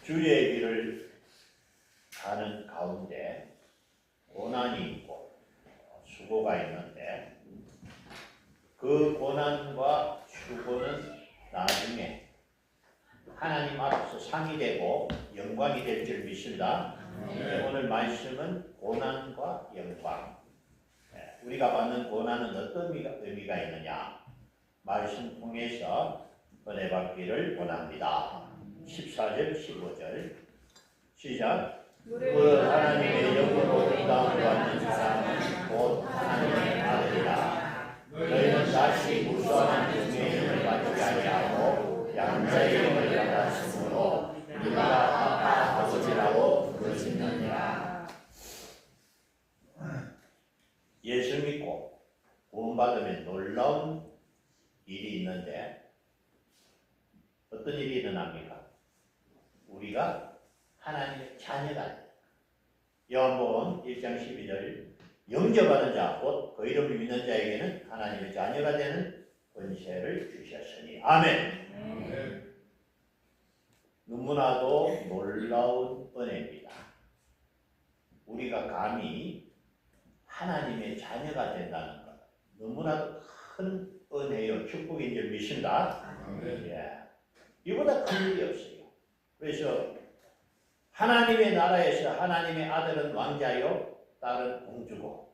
주의 길을 가는 가운데 고난이 있고 수고가 있는데 그 고난과 수고는 나중에 하나님 앞에서 상이 되고 영광이 될 줄 믿습니다. 오늘 말씀은 고난과 영광. 우리가 받는 고난은 어떤 의미가 있느냐? 말씀 통해서 은혜 받기를 원합니다. 14절, 15절 시작. 무릇 하나님의 영으로 인도함을 받는 사람은 곧 하나님의 아들이라. 너희는 다시 무수한 종의 영을 받지 아니하고 양자의 영을 받았으므로 네가 아빠 아버지라고 부르짖느니라. 예수 믿고 구원받으면 놀라운 일이 있는데 어떤 일이 일어납니까? 우리가 하나님의 자녀가 됩니다. 요한복음 1장 12절 영접하는 자, 곧 그 이름을 믿는 자에게는 하나님의 자녀가 되는 권세를 주셨으니 아멘. 너무나도 놀라운 은혜입니다. 우리가 감히 하나님의 자녀가 된다는 것 너무나도 큰 은혜요 축복인 줄 믿습니다. 예. 이보다 큰 일이 없어요. 그래서 하나님의 나라에서 하나님의 아들은 왕자요 딸은 공주고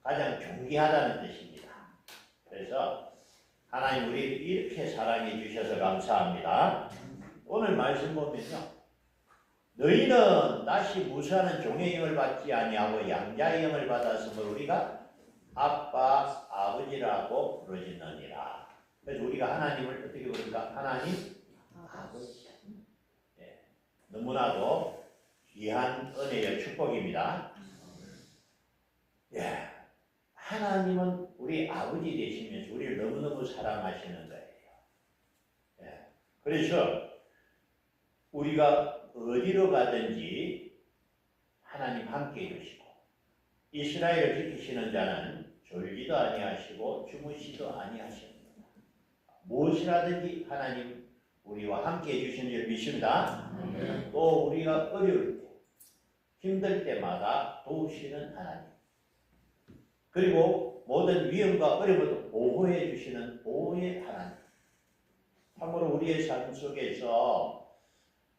가장 존귀하다는 뜻입니다. 그래서 하나님 우리를 이렇게 사랑해 주셔서 감사합니다. 오늘 말씀 보면요, 너희는 다시 무수하는 종의 영을 받지 아니하고 양자의 영을 받았으므로 우리가 아빠 아버지라고 부르짖느니라. 그래서 우리가 하나님을 어떻게 부르는가? 하나님 아버지. 네. 너무나도 귀한 은혜의 축복입니다. 예. 하나님은 우리 아버지 되시면서 우리를 너무너무 사랑하시는 거예요. 예. 그래서 우리가 어디로 가든지 하나님 함께 해주시고 이스라엘을 지키시는 자는 졸지도 아니하시고 주무시도 아니하십니다. 무엇이라든지 하나님 우리와 함께 해주시는 줄 믿습니다. 또 우리가 어려울 때 힘들 때마다 도우시는 하나님, 그리고 모든 위험과 어려움을 보호해 주시는 보호의 하나님. 참으로 우리의 삶 속에서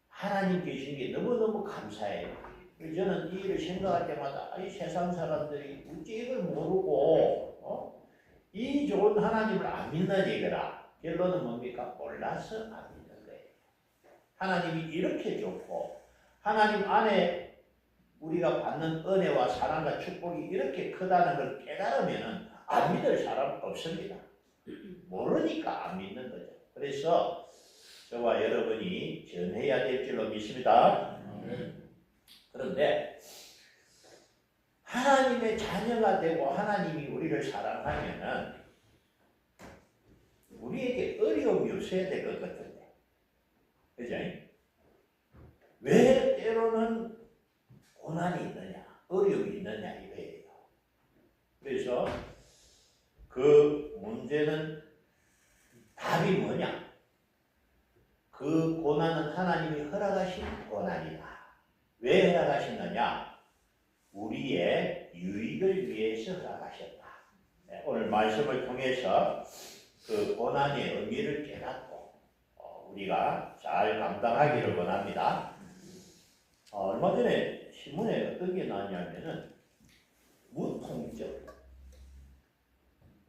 하나님 계신 게 너무너무 감사해요. 저는 이 일을 생각할 때마다 이 세상 사람들이 어째 이걸 모르고 이 좋은 하나님을 안 믿는 얘기라. 결론은 뭡니까? 몰라서 안 믿는 거예요. 하나님이 이렇게 좋고 하나님 안에 우리가 받는 은혜와 사랑과 축복이 이렇게 크다는 걸 깨달으면 안 믿을 사람 없습니다. 모르니까 안 믿는 거죠. 그래서 저와 여러분이 전해야 될 줄로 믿습니다. 그런데 하나님의 자녀가 되고 하나님이 우리를 사랑하면은 우리에게 어려움이 없어야 될 것 같은데, 그죠? 왜 때로는 고난이 있느냐, 어려움이 있느냐 이거예요. 그래서 그 문제는 답이 뭐냐? 그 고난은 하나님이 허락하신 고난이다. 왜 허락하셨느냐? 우리의 유익을 위해서 허락하셨다. 네, 오늘 말씀을 통해서 그 고난의 의미를 깨닫고 우리가 잘 감당하기를 원합니다. 얼마 전에 신문에 어떤 게 나왔냐면은 무통증.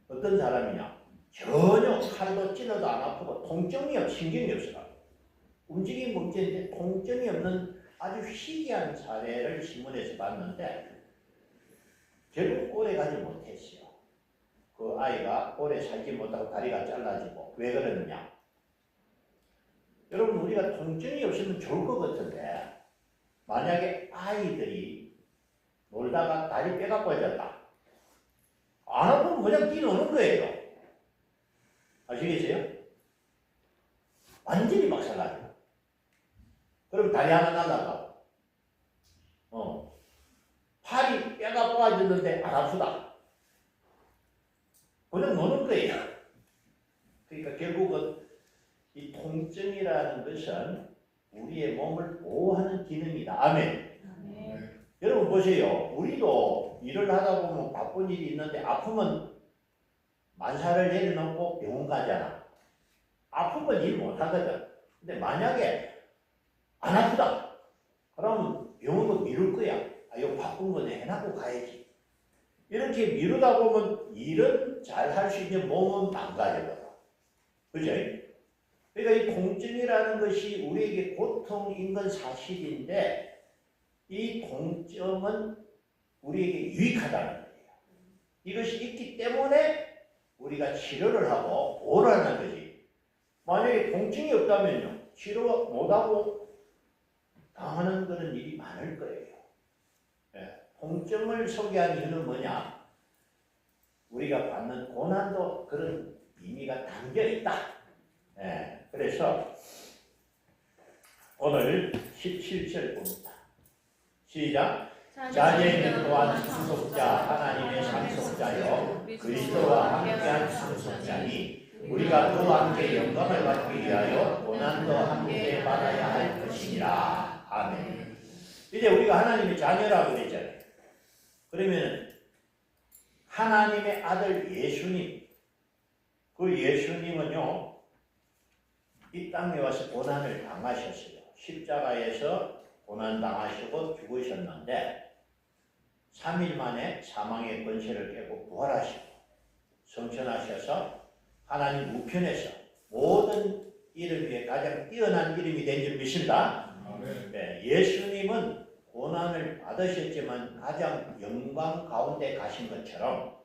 어떤 사람이냐? 전혀 칼도 찔러도 안 아프고 통증이 없어, 신경이 없어. 움직임 문제인데 통증이 없는 아주 희귀한 사례를 신문에서 봤는데 결국 오래 가지 못했어요. 그 아이가 오래 살지 못하고 다리가 잘라지고. 왜 그러느냐? 여러분, 우리가 통증이 없으면 좋을 것 같은데 만약에 아이들이 놀다가 다리 뼈가 빠졌다. 안 아프면 그냥 뛰노는 거예요. 아시겠어요? 완전히 박살나죠. 그럼 다리 하나 날라가고, 팔이 뼈가 빠졌는데 안 아프다. 그냥 노는 거예요. 그러니까 결국은 이 통증이라는 것은 우리의 몸을 보호하는 기능이다. 아멘. 네. 여러분 보세요. 우리도 일을 하다 보면 바쁜 일이 있는데 아프면 만사를 내려놓고 병원 가잖아. 아프면 일 못하거든. 근데 만약에 안 아프다. 그러면 병원도 미룰 거야. 아, 이거 바쁜 거네. 해놓고 가야지. 이렇게 미루다 보면 일은 잘 할 수 있는 몸은 망가져버려. 그죠? 그러니까 이 통증이라는 것이 우리에게 고통인 건 사실인데 이 통증은 우리에게 유익하다는 거예요. 이것이 있기 때문에 우리가 치료를 하고 보호를 하는 거지. 만약에 통증이 없다면요. 치료 못하고 당하는 그런 일이 많을 거예요. 예. 통증을 소개한 이유는 뭐냐? 우리가 받는 고난도 그런 의미가 담겨 있다. 예. 그래서 오늘 17절 봅니다. 시작. 자녀는 또한 상속자 하나님의 상속자여 그리스도와 함께한 상속자니 우리가 그와 함께 영광을 받기 위하여 고난도 함께 받아야 할 것이니라. 아멘. 이제 우리가 하나님의 자녀라고 그랬잖아요. 그러면 하나님의 아들 예수님, 그 예수님은요 이 땅에 와서 고난을 당하셨어요. 십자가에서 고난 당하시고 죽으셨는데 3일 만에 사망의 권세를 깨고 부활하시고 성천하셔서 하나님 우편에서 모든 이름 위에 가장 뛰어난 이름이 된 줄 믿습니다. 네, 예수님은 고난을 받으셨지만 가장 영광 가운데 가신 것처럼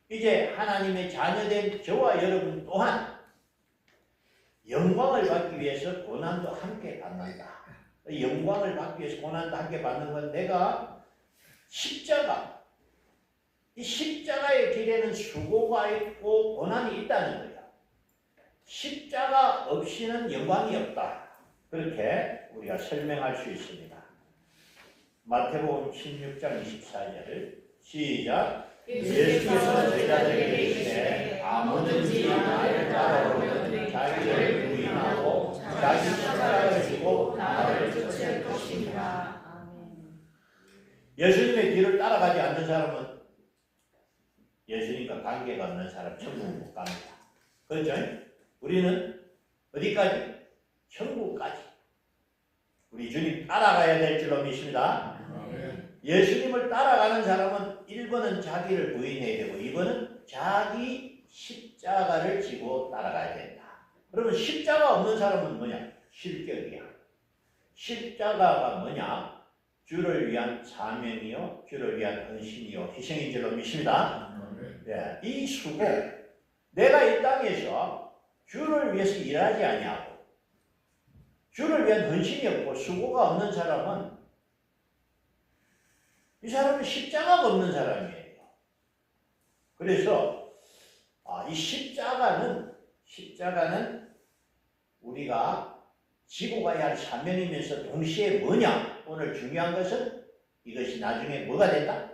이제 하나님의 자녀된 저와 여러분 또한 영광을 받기 위해서 고난도 함께 받는다. 영광을 받기 위해서 고난도 함께 받는 건 내가 십자가, 이 십자가의 길에는 수고가 있고 고난이 있다는 거예요. 십자가 없이는 영광이 없다. 그렇게 우리가 설명할 수 있습니다. 마태복음 16장 24절을 시작. 예수께서 제자들에게 이르시되 아무든지 나를 따라오면 자기를 부인하고 자기 십자가를 지고 나를 쫓을 것이니라. 예수님의 길을 따라가지 않는 사람은 예수님과 관계가 없는 사람 천국 못 갑니다. 그렇죠? 우리는 어디까지? 천국까지. 우리 주님 따라가야 될 줄로 믿습니다. 예수님을 따라가는 사람은 1번은 자기를 부인해야 되고 2번은 자기 십자가를 지고 따라가야 된다. 그러면 십자가 없는 사람은 뭐냐? 실격이야. 십자가가 뭐냐? 주를 위한 사명이요, 주를 위한 헌신이요, 희생인 줄로 믿습니다. 네, 이 수고, 내가 이 땅에서 주를 위해서 일하지 아니하고 주를 위한 헌신이 없고 수고가 없는 사람은 이 사람은 십자가가 없는 사람이에요. 그래서 이 십자가는 우리가 지고 가야 할 사명이면서 동시에 뭐냐? 오늘 중요한 것은 이것이 나중에 뭐가 된다?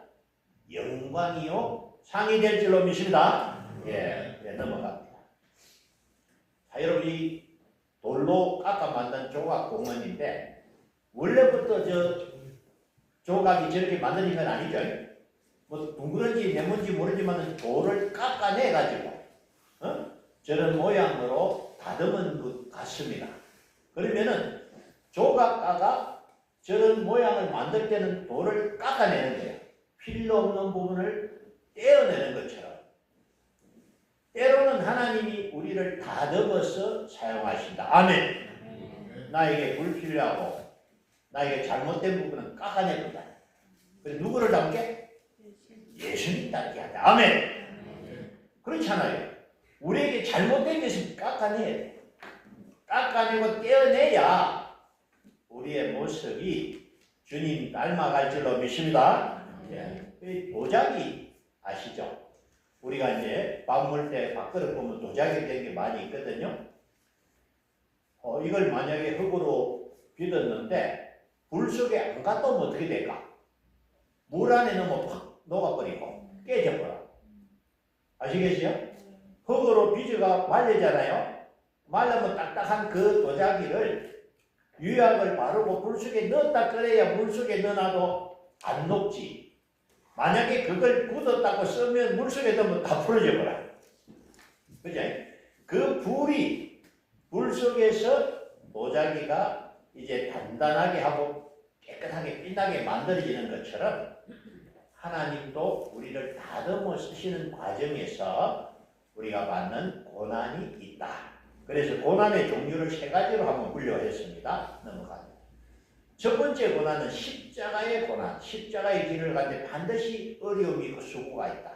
영광이요 상이 될 줄로 믿습니다. 예, 넘어갑니다. 자, 여러분 이 돌로 깎아 만든 조각 공원인데 원래부터 조각이 저렇게 만드는 건 아니죠. 뭐 둥그런지 네모인지 모르지만 돌을 깎아내 가지고 저런 모양으로 다듬은 것 같습니다. 그러면은 조각가가 저런 모양을 만들 때는 돌을 깎아내는 거예요. 필요 없는 부분을 떼어내는 것처럼. 때로는 하나님이 우리를 다듬어서 사용하신다. 아멘. 나에게 불필요하고 나에게 잘못된 부분은 깎아낼 거다. 그래서 누구를 닮게? 예수님 닮게 한다. 아멘. 그렇잖아요. 우리에게 잘못된 것은 깎아내야 돼. 깎아내고 떼어내야 우리의 모습이 주님 닮아갈 줄로 믿습니다. 이 도자기 아시죠? 우리가 이제 밥 먹을 때 밥그릇 보면 도자기 된 게 많이 있거든요. 이걸 만약에 흙으로 빚었는데 불 속에 안 갖다 놓으면 어떻게 될까? 물 안에 넣으면 팍 녹아버리고 깨져버려. 아시겠어요? 흙으로 빚어가 말리잖아요. 말르면 딱딱한 그 도자기를 유약을 바르고 물속에 넣었다 끓여야 물속에 넣어놔도 안 녹지. 만약에 그걸 굳었다고 쓰면 물속에 넣으면 다 풀어져 버려. 그죠? 그 불이 물속에서 도자기가 이제 단단하게 하고 깨끗하게 빛나게 만들어지는 것처럼 하나님도 우리를 다듬어 쓰시는 과정에서 우리가 받는 고난이 있다. 그래서 고난의 종류를 세 가지로 한번 분류했습니다. 넘어갑니다. 첫 번째 고난은 십자가의 고난. 십자가의 길을 가는데 반드시 어려움이 있고 수고가 있다.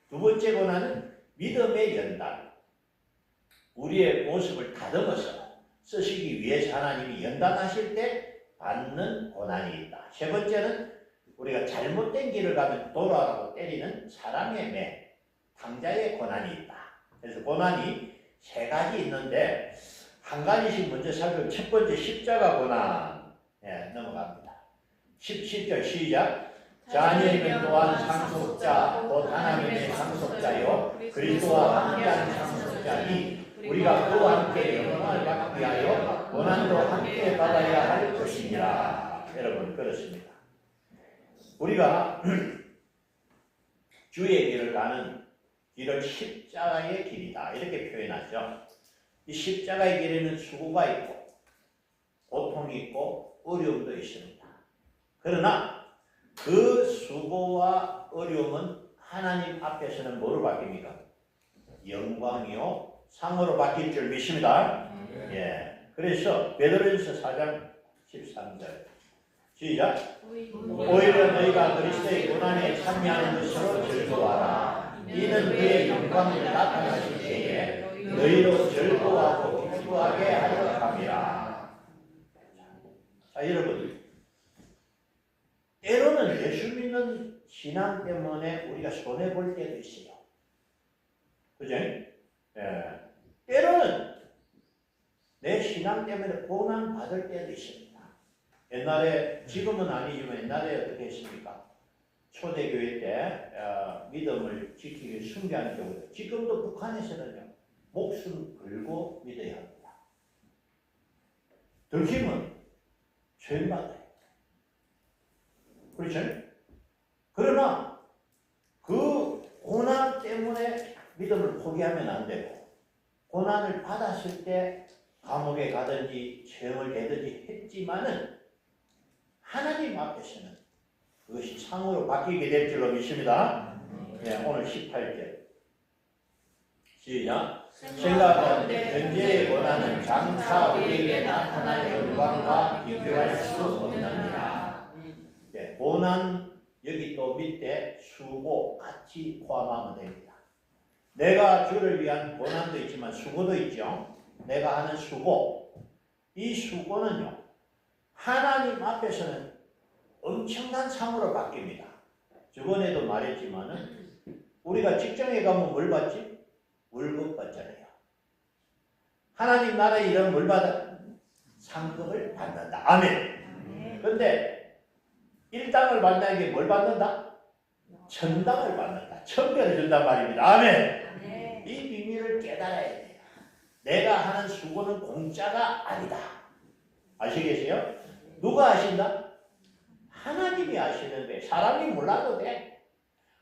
두 번째 고난은 믿음의 연단. 우리의 모습을 다듬어서 쓰시기 위해서 하나님이 연단하실 때 받는 고난이 있다. 세 번째는 우리가 잘못된 길을 가면 돌아가고 때리는 사랑의 매, 당자의 고난이 있다. 그래서 고난이 세 가지 있는데 한 가지씩 먼저 살펴보면 첫 번째 십자가 고난. 넘어갑니다. 17절 시작. 자녀이면 또한 상속자, 곧 하나님의 상속자요 그리스도와 함께하는 상속자니 우리가 그와 함께 영광을 받기 위하여 고난도 함께 받아야 할 것이니라. 여러분 그렇습니다. 우리가 주의 길을 가는 길을 십자가의 길이다 이렇게 표현하죠. 이 십자가의 길에는 수고가 있고 고통이 있고 어려움도 있습니다. 그러나 그 수고와 어려움은 하나님 앞에서는 뭐로 바뀝니까? 영광이요 상으로 바뀔 줄 믿습니다. 그래서 베드로전서 4장 13절 시작. 오히려 너희가 그리스도의 고난에 참여하는 것으로 즐거워하라. 이는 그의 영광을 나타나실 때에 너희로 즐거워하고 기뻐하게 하려 함이라. 자, 여러분 때로는 예수 믿는 신앙 때문에 우리가 손해볼 때도 있어요. 그죠? 때로는 내 신앙 때문에 고난 받을 때도 있습니다. 옛날에, 지금은 아니지만 옛날에 어떻게 했습니까? 초대교회 때 믿음을 지키기 위해 숭배하는 경우도 지금도 북한에서는요 목숨 걸고 믿어야 합니다. 들키면 죄받아요. 그렇죠? 그러나 그 고난 때문에 믿음을 포기하면 안 되고 고난을 받았을 때 감옥에 가든지 죄를 대든지 했지만은 하나님 앞에서는 그것이 상으로 바뀌게 될 줄로 믿습니다. 오늘 18절 시작. 생각하는데 현재의 고난은 장차 우리에게 나타날 영광과 비교할 수 없느니라. 고난 여기 또 밑에 수고 같이 포함하면 됩니다. 내가 주를 위한 고난도 있지만 수고도 있죠. 내가 하는 수고, 이 수고는요 하나님 앞에서는 엄청난 상으로 바뀝니다. 저번에도 말했지만은 우리가 직장에 가면 뭘 받지? 월급 받잖아요. 하나님 나라에 이런 뭘 받아? 상급을 받는다. 아멘. 그런데 일당을 받는다는 게 뭘 받는다? 천당을 받는다. 천배를 준단 말입니다. 아멘. 이 비밀을 깨달아야 돼요. 내가 하는 수고는 공짜가 아니다. 아시겠어요? 누가 아신다? 하나님이 아시는데 사람이 몰라도 돼.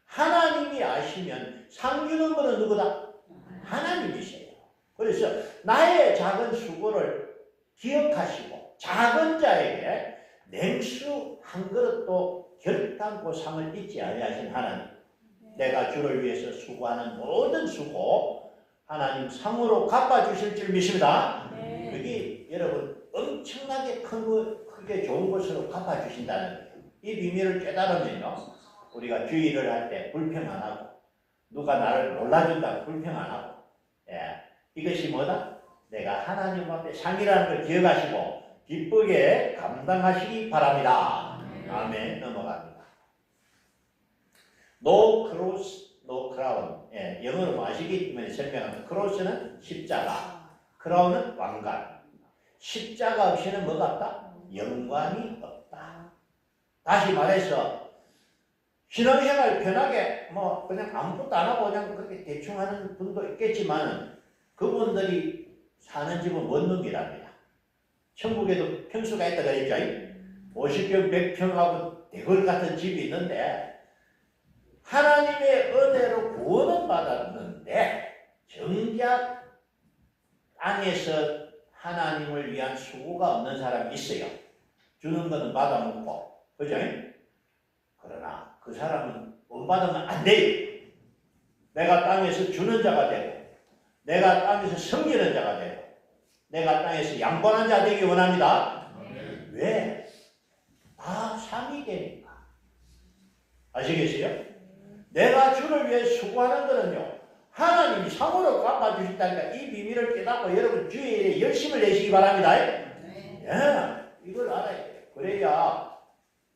하나님이 아시면 상 주는 것은 누구다? 하나님이세요. 그래서 나의 작은 수고를 기억하시고 작은 자에게 냉수 한 그릇도 결단코 상을 잊지 아니하신 하나님. 내가 주를 위해서 수고하는 모든 수고 하나님 상으로 갚아주실 줄 믿습니다. 여기 여러분 엄청나게 크게 좋은 것으로 갚아주신다는 거예요. 이 비밀을 깨달으면요 우리가 주의를 할 때 불평 안 하고 누가 나를 놀라준다고 불평 안 하고 이것이 뭐다? 내가 하나님 앞에 상이라는 걸 기억하시고 기쁘게 감당하시기 바랍니다. 아멘. 넘어갑니다. No cross, no crown. 영어로 뭐 아시기 때문에 설명합니다. 크로스는 십자가, 크라운은 왕관. 십자가 없이는 뭐가 없다? 영광이 없다. 다시 말해서 신앙생활 편하게 뭐 그냥 아무것도 안 하고 그냥 그렇게 대충 하는 분도 있겠지만 그분들이 사는 집은 원룸이랍니다. 천국에도 평수가 있다 그랬죠. 50평, 100평하고 대궐 같은 집이 있는데 하나님의 은혜로 구원은 받았는데 정작 땅에서 하나님을 위한 수고가 없는 사람이 있어요. 주는 것은 받아먹고. 그죠? 그러나 그 사람은 못 받으면 안 돼요. 내가 땅에서 주는 자가 되고 내가 땅에서 섬기는 자가 되고 내가 땅에서 양반한 자 되기 원합니다. 왜? 다 상이 되니까. 아시겠어요? 내가 주를 위해 수고하는 거는요. 하나님이 상으로 갚아주신다니까 이 비밀을 깨닫고 여러분 주의 일에 열심을 내시기 바랍니다. 예, 이걸 알아야 돼요. 그래야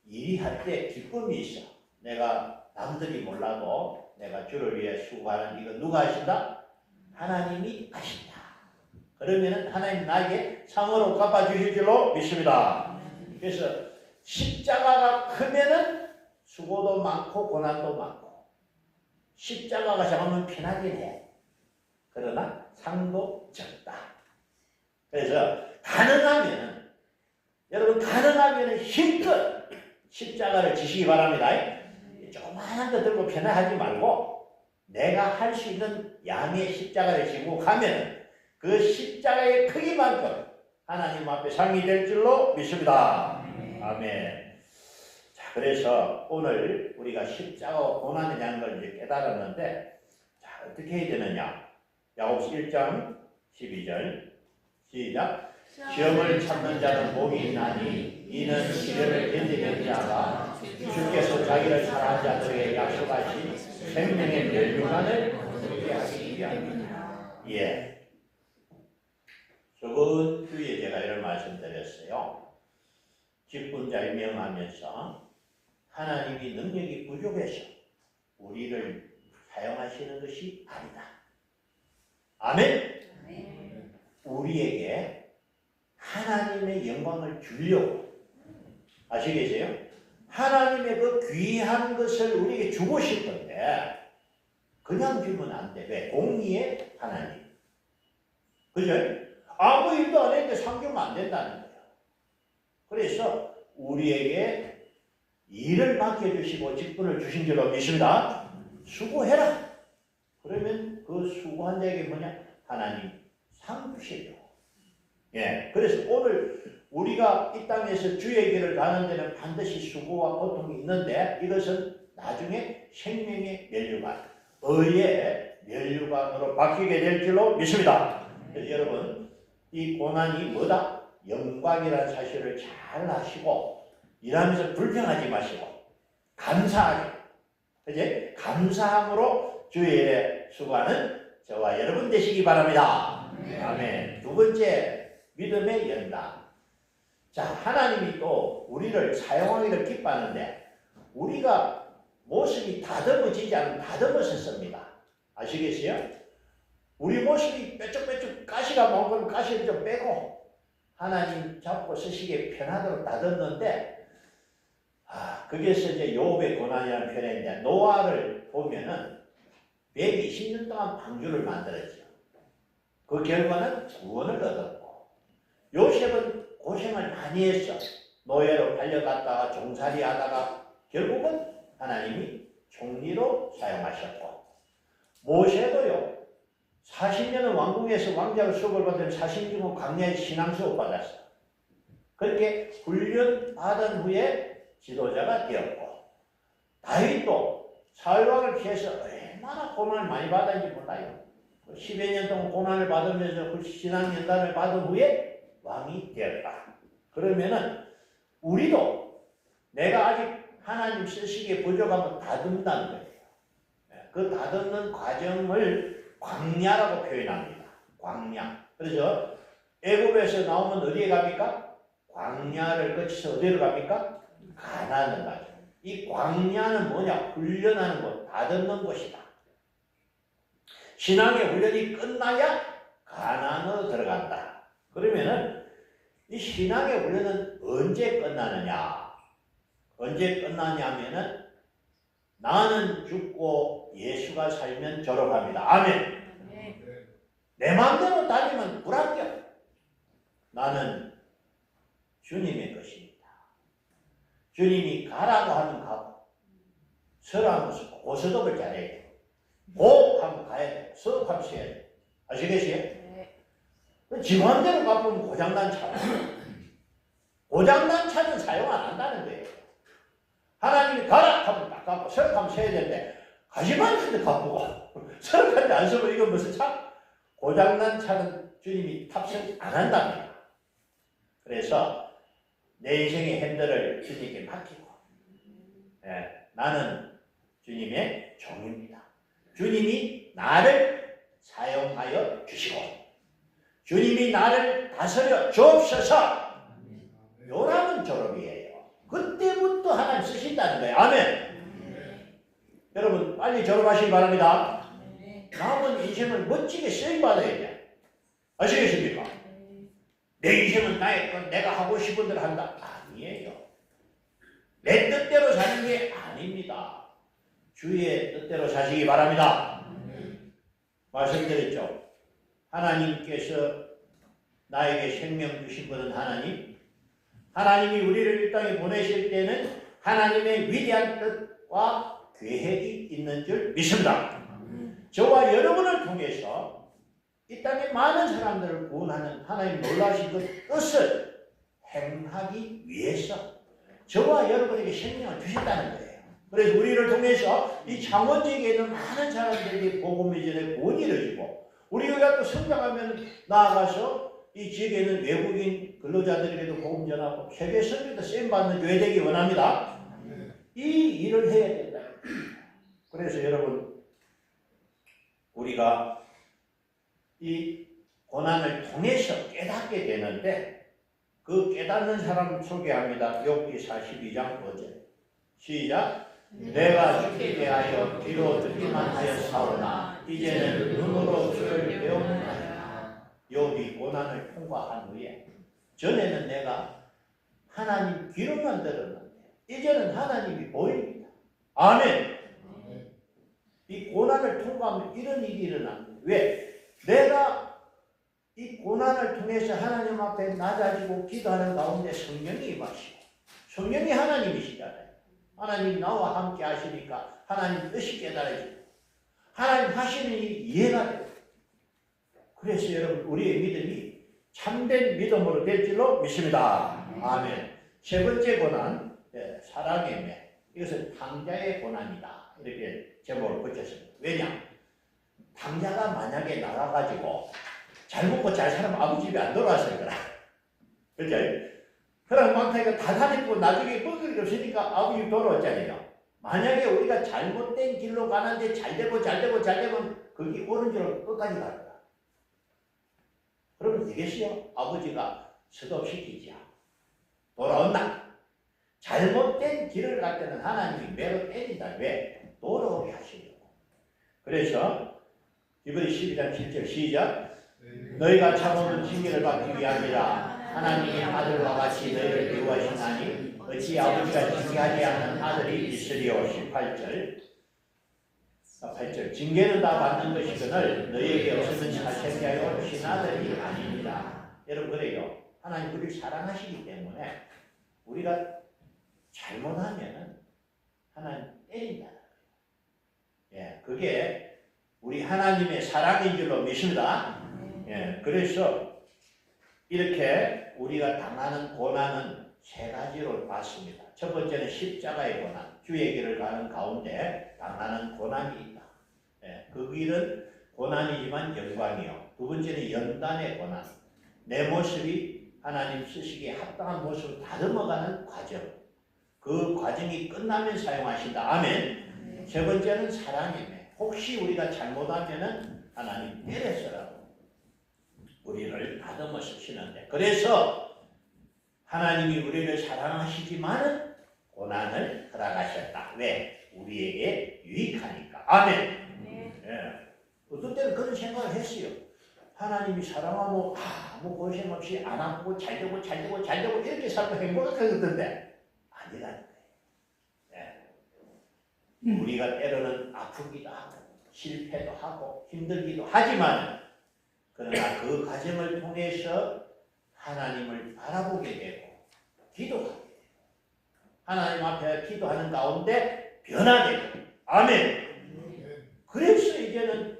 일이 할 때 기쁨이 있어. 내가 남들이 몰라도 내가 주를 위해 수고하는 이거 누가 하신다? 하나님이 하신다. 그러면은 하나님 나에게 상으로 갚아주실 줄로 믿습니다. 그래서 십자가가 크면은 수고도 많고 고난도 많고 십자가가 작으면 편하긴 해. 그러나 상도 적다. 그래서 가능하면은 여러분 가능하면은 힘껏 십자가를 지시기 바랍니다. 조그마한 거 들고 편안하지 말고 내가 할 수 있는 양의 십자가를 지고 가면 그 십자가의 크기만큼 하나님 앞에 상이 될 줄로 믿습니다. 아멘. 자, 그래서 오늘 우리가 십자가와 고난이라는 걸 이제 깨달았는데 자, 어떻게 해야 되느냐? 야고보서 1장 12절 시작. 시험을 참는 자는 복이 있나니 이는 시련을 견디는 자가 주께서 자기를 사랑하는 자들에게 약속하신 생명의 멸류관을 얻게 하기 위함이다. 예. 저번 주에 제가 이런 말씀 드렸어요. 직분자를 명하면서 하나님이 능력이 부족해서 우리를 사용하시는 것이 아니다. 아멘? 우리에게 하나님의 영광을 주려고 아시겠어요? 하나님의 그 귀한 것을 우리에게 주고 싶은데 그냥 주면 안 돼. 왜? 공의의 하나님. 그죠? 아무 일도 안 했는데 상 주면 안 된다는 거예요. 그래서 우리에게 일을 맡겨주시고 직분을 주신 줄로 믿습니다. 수고해라. 그러면 그 수고한 자에게 뭐냐? 하나님 상 주시죠. 예. 그래서 오늘 우리가 이 땅에서 주의 길을 가는 데는 반드시 수고와 고통이 있는데 이것은 나중에 생명의 멸류관, 의의 멸류관으로 바뀌게 될 줄로 믿습니다. 그래서 여러분 이 고난이 뭐다? 영광이라는 사실을 잘 아시고 일하면서 불평하지 마시고 감사하게 이제 감사함으로 주의 일에 수고하는 저와 여러분 되시기 바랍니다. 아멘. 두 번째 믿음의 연단. 자, 하나님이 또 우리를 사용하기를 기뻐하는데 우리가 모습이 다듬어지지 않으면 다듬어서 씁니다. 아시겠어요? 우리 모습이 뾰족뾰족 가시가 많으면 가시를 좀 빼고 하나님 잡고 쓰시기에 편하도록 다듬는데 거기에서 이제 욥의 고난이라는 표현인데 노아를 보면은 120년 동안 방주를 만들었죠. 그 결과는 구원을 얻었고 요셉은 고생을 많이 했어. 노예로 팔려갔다가 종살이 하다가 결국은 하나님이 총리로 사용하셨고 모세도요 40년은 왕궁에서 왕자로 수업을 받으면 40년은 광야에 신앙 수업 받았어. 그렇게 훈련 받은 후에 지도자가 되었고 다윗도 사울왕을 피해서 얼마나 고난을 많이 받았는지 몰라요. 10여 년 동안 고난을 받으면서 그 신앙 연단을 받은 후에 왕이 되었다. 그러면은 우리도 내가 아직 하나님 쓰시기에 부족하면 다듬는다는 거예요. 그 다듬는 과정을 광야라고 표현합니다. 광야. 그래서 애굽에서 나오면 어디에 갑니까? 광야를 거쳐서 어디로 갑니까? 가나안을 가죠. 이 광야는 뭐냐? 훈련하는 곳, 다듬는 곳이다. 신앙의 훈련이 끝나야 가나안으로 들어간다. 그러면은 이 신앙의 훈련은 언제 끝나느냐? 언제 끝나냐면은 나는 죽고 예수가 살면 졸업합니다. 아멘. 내 마음대로 다니면 불합격. 나는 주님의 것입니다. 주님이 가라고 하면 가고, 서라고 하면 고서독을 잘해야 돼요. 고 하면 가야 돼요. 서 하면 서야 돼요. 아시겠어요? 네. 지맘대로 갚으면 고장난 차. 고장난 차는 사용 안 한다는 거예요. 하나님이 가라 하면 딱 갚고, 서라 하면 서야 되는데, 가지만 하는데 갚고, 서라 하는데 안 서면 이건 무슨 차? 고장난 차는 주님이 탑승 안 한답니다. 그래서 내 인생의 핸들을 주님께 맡기고, 나는 주님의 종입니다. 주님이 나를 사용하여 주시고, 주님이 나를 다스려 주옵소서. 요람은 졸업이에요. 그때부터 하나님 쓰신다는 거예요. 아멘. 여러분 빨리 졸업하시기 바랍니다. 남은 인생을 멋지게 쓰임받아야 돼. 아시겠습니까? 내 인생은 나의 것, 내가 하고 싶은 대로 한다. 아니에요. 내 뜻대로 사는 게 아닙니다. 주의 뜻대로 사시기 바랍니다. 말씀드렸죠. 하나님께서 나에게 생명 주신 분은 하나님. 하나님이 우리를 이 땅에 보내실 때는 하나님의 위대한 뜻과 계획이 있는 줄 믿습니다. 저와 여러분을 통해서 이 땅에 많은 사람들을 구원하는 하나님 놀라신 그 뜻을 행하기 위해서 저와 여러분에게 생명을 주셨다는 거예요. 그래서 우리를 통해서 이 창원지역에 있는 많은 사람들에게 복음이 전에 구원이 이루어지고, 우리가 또 성장하면 나아가서 이 지역에 있는 외국인 근로자들에게도 복음 전하고 세계 선교도 쓰임받는 교회 되기 원합니다. 이 일을 해야 된다. 그래서 여러분, 우리가 이 고난을 통해서 깨닫게 되는데, 그 깨닫는 사람 소개합니다. 욥기 42장 5절. 시작. 내가 죽게 대하여 귀로 듣기만 하였사오나 이제는 눈으로 주를 배우느니라. 욥이 고난을 통과한 후에, 전에는 내가 하나님 귀로만 들었는데 이제는 하나님이 보입니다. 아멘. 이 고난을 통과하면 이런 일이 일어납니다. 왜? 내가 이 고난을 통해서 하나님 앞에 낮아지고 기도하는 가운데 성령이 임하시고, 성령이 하나님이시잖아요. 하나님 나와 함께 하시니까 하나님 뜻이 깨달아지고 하나님 하시는 일이 이해가 돼요. 그래서 여러분, 우리의 믿음이 참된 믿음으로 될 줄로 믿습니다. 아멘. 세 번째 고난, 사랑의 매. 이것은 탕자의 고난이다. 이렇게 제목을 붙였습니다. 왜냐? 탕자가 만약에 나가가지고 잘 먹고 잘 살면 아버지 집에 안 돌아왔을 거라. 그죠? 그럼 망타이가 다 다니고 나중에 먹을 게 없으니까 아버지 돌아왔잖아요. 만약에 우리가 잘못된 길로 가는데 잘 되면 거기 오는 길로 끝까지 갈 거야. 그러면 되겠어요? 아버지가 스톱시키지. 돌아온다. 잘못된 길을 갈 때는 하나님이 매로 때린다. 왜? 돌아오게 하시려고. 그래서 이번에 12장 7절 시작. 너희가 참으면 징계를 받기 위함이라. 하나님의 아들과 같이 너희를 미워하시나니 어찌 아버지가 징계하지 않는 아들이 있으리요. 18절. 징계는 다 받는 것이거늘 너희에게 없으면 살생자여 오신 아들이 아닙니다. 여러분, 그래요. 하나님 우리를 사랑하시기 때문에 우리가 잘못하면 하나님 때린다는 거예요. 그게 우리 하나님의 사랑인 줄로 믿습니다. 그래서 이렇게 우리가 당하는 고난은 세 가지로 봤습니다. 첫 번째는 십자가의 고난, 주의 길을 가는 가운데 당하는 고난이 있다. 그 길은 고난이지만 영광이요. 두 번째는 연단의 고난, 내 모습이 하나님 쓰시기에 합당한 모습을 다듬어가는 과정, 그 과정이 끝나면 사용하신다. 아멘. 세 번째는 사랑의 매. 혹시 우리가 잘못하면 하나님 때려서라도 우리를 다듬어 쓰시는데, 그래서 하나님이 우리를 사랑하시지만 고난을 허락하셨다. 왜? 우리에게 유익하니까. 아멘. 어떤 때는 그런 생각을 했어요. 하나님이 사랑하고 아무 고생 없이 안 아프고 잘되고 이렇게 살고 행복하겠던데 아니라는 거예요. 우리가 때로는 아프기도 하고 실패도 하고 힘들기도 하지만, 그러나 그 과정을 통해서 하나님을 바라보게 되고 기도하게 되고 하나님 앞에 기도하는 가운데 변화되고 아멘. 그래서 이제는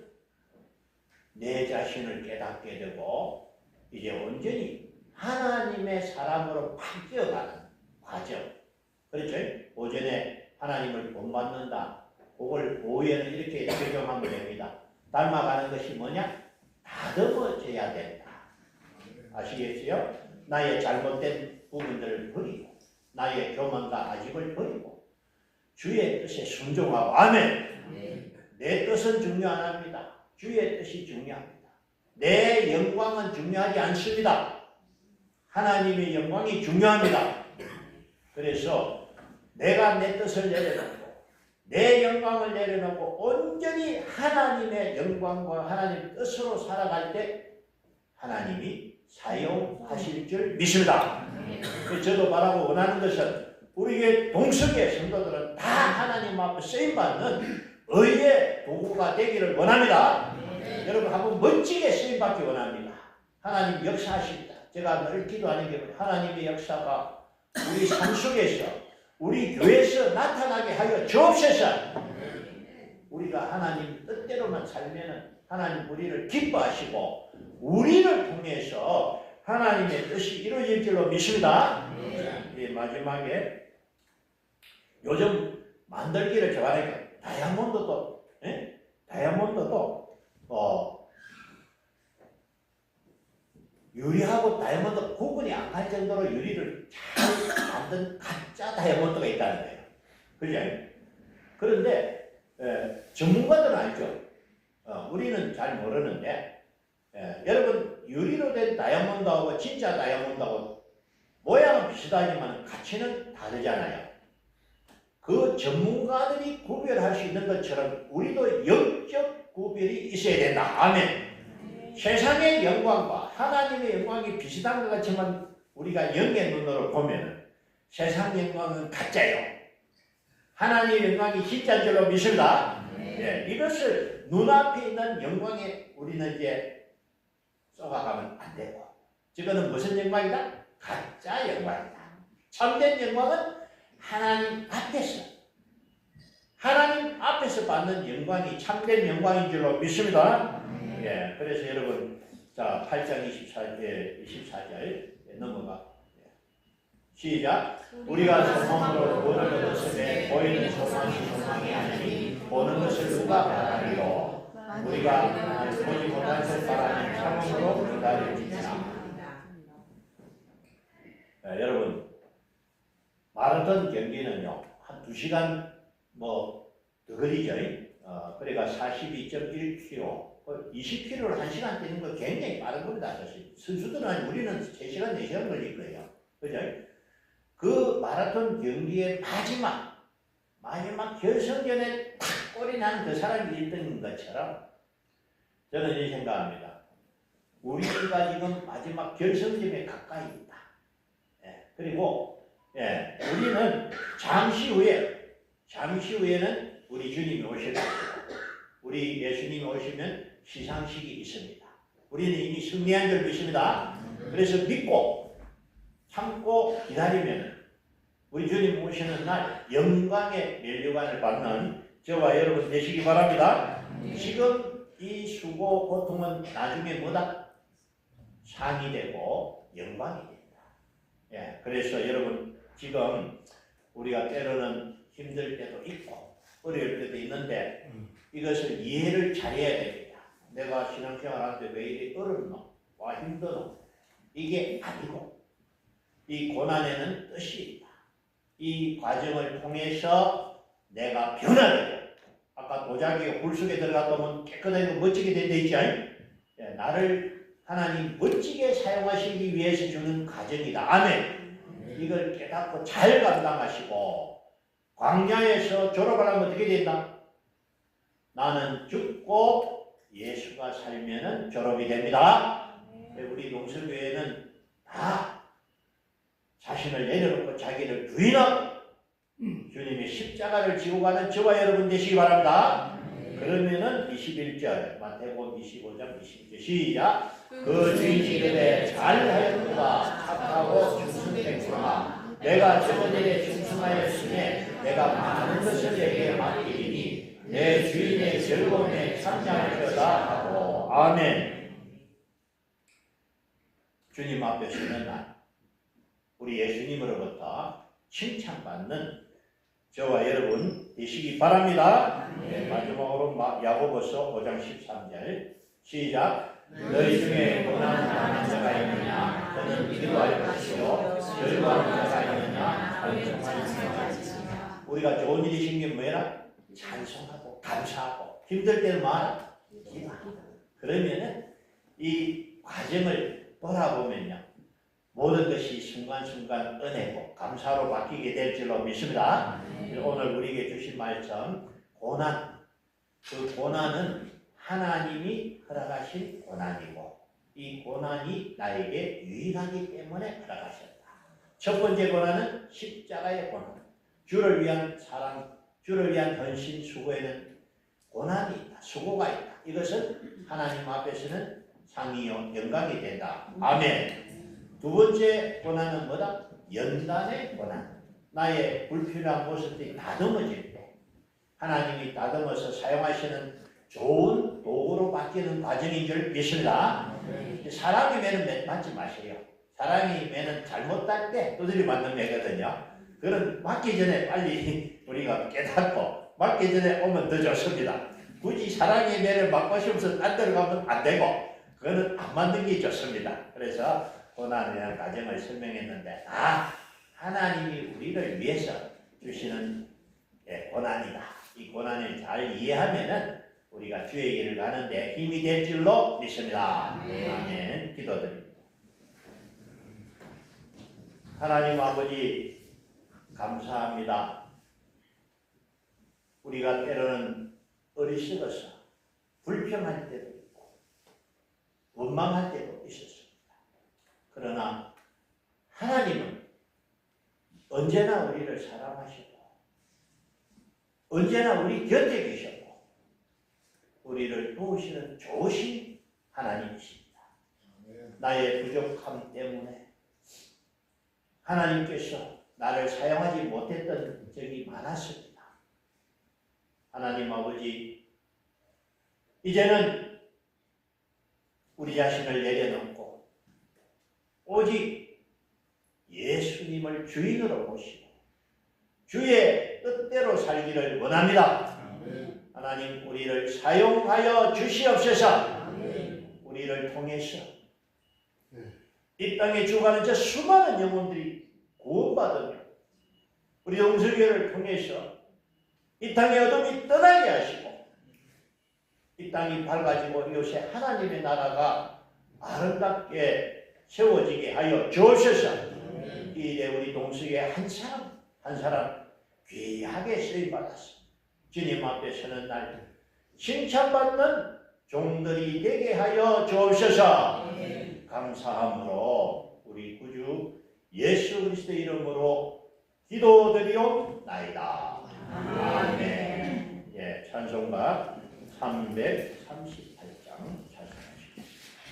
내 자신을 깨닫게 되고 이제 온전히 하나님의 사람으로 바뀌어가는 과정. 그렇죠? 오전에 하나님을 본받는다. 그걸 오후에는 이렇게 적용하면 됩니다. 닮아가는 것이 뭐냐? 다듬어져야 된다. 아시겠지요? 나의 잘못된 부분들을 버리고 나의 교만과 아집을 버리고 주의 뜻에 순종하고 아멘. 내 뜻은 중요 안 합니다. 주의 뜻이 중요합니다. 내 영광은 중요하지 않습니다. 하나님의 영광이 중요합니다. 그래서 내가 내 뜻을 내려놓고 내 영광을 내려놓고 온전히 하나님의 영광과 하나님의 뜻으로 살아갈 때 하나님이 사용하실 줄 믿습니다. 저도 말하고 원하는 것은 우리의 동성애 성도들은 다 하나님 앞에 쓰임받는 의의 도구가 되기를 원합니다. 여러분 한번 멋지게 쓰임받기 원합니다. 하나님 역사하십니다. 제가 늘 기도하는 게 하나님의 역사가 우리 삶 속에서 우리 교회에서 나타나게 하여 주옵소서. 우리가 하나님 뜻대로만 살면은 하나님 우리를 기뻐하시고 우리를 통해서 하나님의 뜻이 이루어질 줄로 믿습니다. 예, 마지막에 요즘 만들기를 좋아하니까 다이아몬드도 유리하고 다이아몬드 구분이 안 갈 정도로 유리를 잘 만든 가짜 다이아몬드가 있다는 거예요. 그죠? 그런데 전문가들은 알죠. 우리는 잘 모르는데 여러분 유리로 된 다이아몬드하고 진짜 다이아몬드하고 모양은 비슷하지만 가치는 다르잖아요. 그 전문가들이 구별할 수 있는 것처럼 우리도 영적 구별이 있어야 된다. 아멘. 세상의 영광과 하나님의 영광이 비슷한 것 같지만 우리가 영의 눈으로 보면 세상 영광은 가짜예요. 하나님의 영광이 진짜인 줄로 믿습니다. 예, 이것을 눈앞에 있는 영광에 우리는 이제 쏘아가면 안 되고 저거는 무슨 영광이다? 가짜 영광이다. 참된 영광은 하나님 앞에서 받는 영광이 참된 영광인 줄로 믿습니다. 예, 그래서 여러분 자 8장 24절 넘어가. 시작. 우리가 소망으로 보는 것을 보이는 소망이 아니니 보는 것을 누가 바라리요. 우리가 보지 못한 것을 바라는 참음으로 기다립니다. 여러분 마라톤 경기는요 한 2시간 더 걸리죠. 그러니까 42.1km 20km를 1시간 뛰는 거 굉장히 빠른 겁니다. 사실 선수들은 우리는 3시간 4시간 걸릴 거예요. 그죠? 그 마라톤 경기의 마지막 결승전에 탁 골이 난 그 사람이 1등인 것처럼 저는 이렇게 생각합니다. 우리가 지금 마지막 결승점에 가까이 있다. 예, 그리고 우리는 잠시 후에는 우리 주님이 오실 것이고 우리 예수님이 오시면 시상식이 있습니다. 우리는 이미 승리한 줄 믿습니다. 그래서 믿고 참고 기다리면 우리 주님 오시는 날 영광의 면류관을 받는 저와 여러분 되시기 바랍니다. 지금 이 수고 고통은 나중에 뭐다? 상이 되고 영광이 됩니다. 예, 그래서 여러분 지금 우리가 때로는 힘들 때도 있고 어려울 때도 있는데 이것을 이해를 잘해야 됩니다. 내가 신앙생활하는데 왜 이리 어렵노? 와 힘드노? 이게 아니고 이 고난에는 뜻이 있다. 이 과정을 통해서 내가 변화되고 아까 도자기가 물 속에 들어갔다면 깨끗하고 멋지게 된다 있지 않니? 나를 하나님 멋지게 사용하시기 위해서 주는 과정이다. 아멘. 이걸 깨닫고 잘 감당하시고 광야에서 졸업을 하면 어떻게 된다? 나는 죽고 예수가 살면은 졸업이 됩니다. 우리 농설교회는 다 자신을 내려놓고 자기를 부인하고 주님의 십자가를 지고 가는 저와 여러분 되시기 바랍니다. 그러면은 21절 마태복음 25장 21절 시작. 그 주인이 그대 잘하였구나 착하고 충성됐구나 내가 저번 일에 충성하였으니 내가 많은 것을 내게 맡기리니 내 주인의 즐거움에 참여할거다 하고. 아멘. 주님 앞에 서는 날, 우리 예수님으로부터 칭찬받는 저와 여러분 되시기 바랍니다. 네, 마지막으로 야고보서 5장 13절 시작. 너희 중에 고난당하는 자가 있느냐? 그는 기도할 것이요 즐거워하는 자가 있느냐? 찬송하는 자가. 우리가 좋은 일이 생기면 뭐라? 찬송하고 감사하고, 힘들 때는 뭐하라? 기도하고. 그러면은 이 과정을 돌아보면요, 모든 것이 순간순간 은혜고 감사로 바뀌게 될 줄로 믿습니다. 오늘 우리에게 주신 말씀, 고난. 그 고난은 하나님이 허락하신 고난이고 이 고난이 나에게 유익하기 때문에 허락하셨다. 첫 번째 고난은 십자가의 고난. 주를 위한 사랑, 주를 위한 헌신, 수고에는 고난이 있다. 수고가 있다. 이것은 하나님 앞에서는 상이요 영광이 된다. 아멘. 두 번째 고난은 뭐다? 연단의 고난. 나의 불필요한 모습들이 다듬어질 때 하나님이 다듬어서 사용하시는 좋은 도구로 바뀌는 과정인 줄 믿습니다. 사람이 매는 맞지 마세요. 사람이 매는 잘못할 때 두드려 맞는 매거든요. 그건 맞기 전에 빨리 우리가 깨닫고 맞기 전에 오면 더 좋습니다. 굳이 사람이 매를 맞고 싶어서 딴 데로 가면 안 되고 그거는 안 맞는 게 좋습니다. 그래서 고난이라는 과정을 설명했는데 하나님이 우리를 위해서 주시는 고난이다. 이 고난을 잘 이해하면은 우리가 주의 길을 가는데 힘이 될 줄로 믿습니다. 아멘. 기도드립니다. 하나님 아버지 감사합니다. 우리가 때로는 어리석어서 불평할 때도 있고 원망할 때도 있었습니다. 그러나 하나님은 언제나 우리를 사랑하시고 언제나 우리 곁에 계셨고 우리를 도우시는 좋으신 하나님이십니다. 나의 부족함 때문에 하나님께서 나를 사용하지 못했던 적이 많았습니다. 하나님 아버지, 이제는 우리 자신을 내려놓고 오직 예수님을 주인으로 모시고 주의 뜻대로 살기를 원합니다. 하나님 우리를 사용하여 주시옵소서. 우리를 통해서 이 땅에 죽어가는 저 수많은 영혼들이 구원받으며 우리 동서교회를 통해서 이 땅의 어둠이 떠나게 하시고 이 땅이 밝아지고 이곳에 하나님의 나라가 아름답게 세워지게 하여 주옵소서. 이 일에 우리 동서교회 한 사람 한 사람 귀하게 쓰임받았습니다. 주님 앞에 서는 날 칭찬받는 종들이 되게 하여 주옵소서. 감사함으로 우리 구주 예수 그리스도의 이름으로 기도드리옵나이다. 아멘. 찬송가 330